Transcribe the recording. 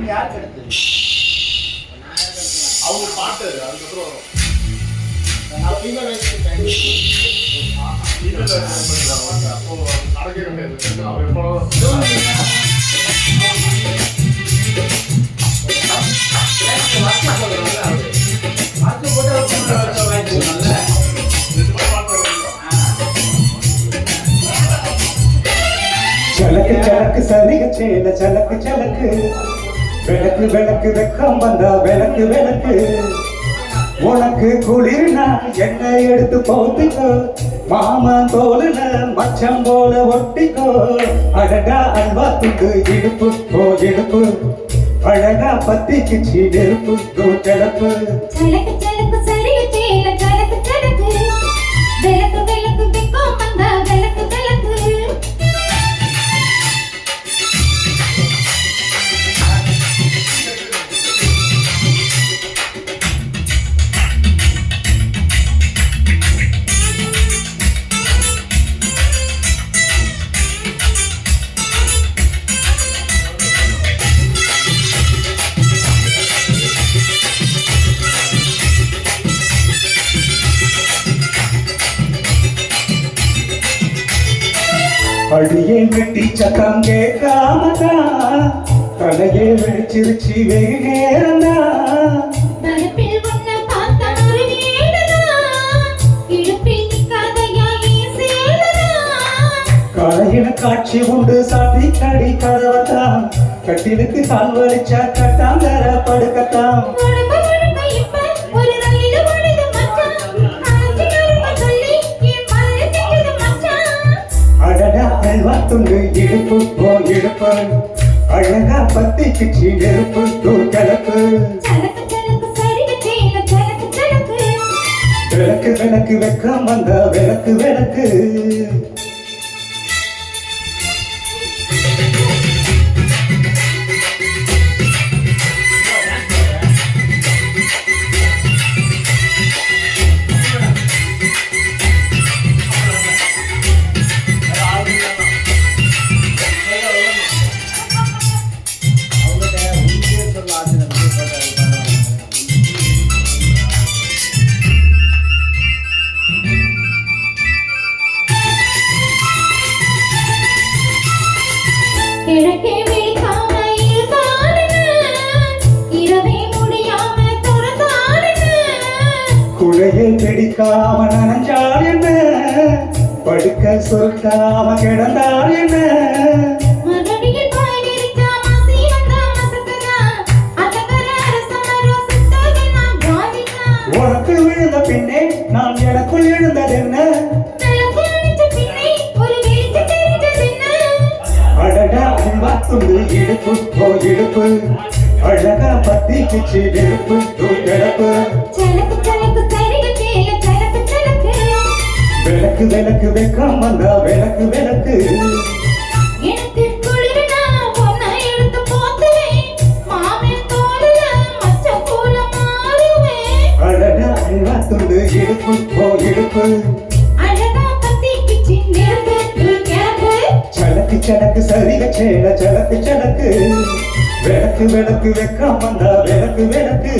யாருக்கு எடுத்து அவங்க பாட்டு அதுக்கப்புறம் நான் ஃபீவர் வச்சுருக்கேன் அப்போ நடக்க முடியாது அவன் எப்போ சலக்கு சலக்கு சரிக சேல சலக்கு சலக்கு விளக்கு விளக்கு வெக்கம் வந்தா விளக்கு விளக்கு உனக்கு குளிர்னா எண்ணெய் எடுத்து போத்திக்கோ மாமன் தோலுல மச்சம் போல ஒட்டிக்கோ அழகா அல்வா துண்டு இடுப்பு ஓ இடுப்பு அழகா பத்திக்கு சீடெருப்பு கிளப்பு சலக்கு சலக்கு சரிக சேல சலக்கு சலக்கு விளக்கு விளக்கு வெக்கம் வந்தா விளக்கு விளக்கு அடியே வெட்டி சத்தம் கேட்காமதா தலையே வெடிச்சிருச்சு வெகு நேரந்தா பரப்பில் உன்னை பார்த்த ஒரு நேரதா இடுப்பில் நிற்காதையா ஏன் சேலதா கலையில காட்சி உண்டு சாத்தி கடி கதவதா கட்டிலுக்கு கால் வலிச்சா கட்டாந்தர படுக்கத்தான் உடம்பு உடம்பு இப்ப ஒரு ரயில ஓடுது மச்சான் அழைச்சி கருப்ப சொல்லி என் மனதை திட்டுது மச்சான் அழகா அல்வா துண்டு இடுப்பு ஓ இடுப்பு அழகா பத்திக்கு சீடெருப்பு கிளப்பு சலக்கு சலக்கு சரிக சேல சலக்கு சலக்கு விளக்கு விளக்கு வெக்கம் வந்தா விளக்கு விளக்கு கிழக்கே விழிக்காம இருந்தாலுங்க இரவே முடியாம துறந்தாலுங்க குழையை பிடிக்காம நனைஞ்சால் என்ன படுக்க சொல்லாம கிடந்தால் என்ன மறுபடியும் பாயிரிச்சா மாசி வந்தா மசக்கதா அலங்கர அரசமரோ சித்தகனா காவிதா உனக்கு விழுந்த பின்னே நான் எனக்குள் எழுந்ததென்ன தலக்கு அணிச்ச பின்னே ஒரு வெளிச்சம் தெரிஞ்சதென்ன அழகா அல்வா துண்டு இடுப்பு ஓ இடுப்பு அழகா பத்திக்கு சீடெருப்பு கிளப்பு சலக்கு சலக்கு சரிக சேல சலக்கு சலக்கு விளக்கு விளக்கு வெக்கம் வந்தா விளக்கு விளக்கு எனக்கு குளிர்னா உன்னை எடுத்து போத்துவேன் மாமன் தோலுல மச்சம் போல மாறுவேன் அழகா அல்வா துண்டு இடுப்பு ஓ இடுப்பு அழகா பத்திக்கு சின்னெருப்பு கிளப்பு சலக்கு சலக்கு சரிக சேல சலக்கு சலக்கு விளக்கு விளக்கு வெக்கம் வந்தா விளக்கு விளக்கு